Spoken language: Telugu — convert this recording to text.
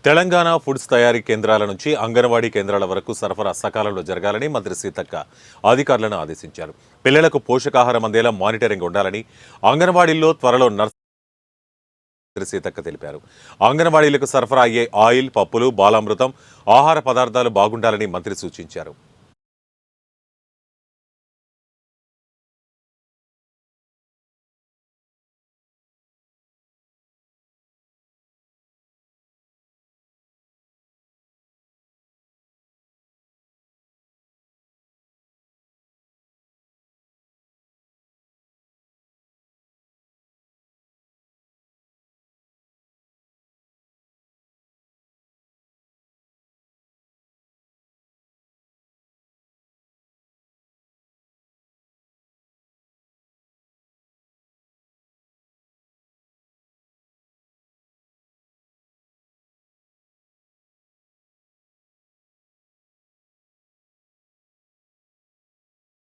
తెలంగాణ ఫుడ్స్ తయారీ కేంద్రాల నుంచి అంగన్వాడీ కేంద్రాల వరకు సరఫరా సకాలంలో జరగాలని మంత్రి సీతక్క అధికారులను ఆదేశించారు. పిల్లలకు పోషకాహారం అందేలా మానిటరింగ్ ఉండాలని అంగన్వాడీల్లో త్వరలో మంత్రి సీతక్క తెలిపారు. అంగన్వాడీలకు సరఫరా అయ్యే ఆయిల్, పప్పులు, బాలామృతం, ఆహార పదార్థాలు బాగుండాలని మంత్రి సూచించారు.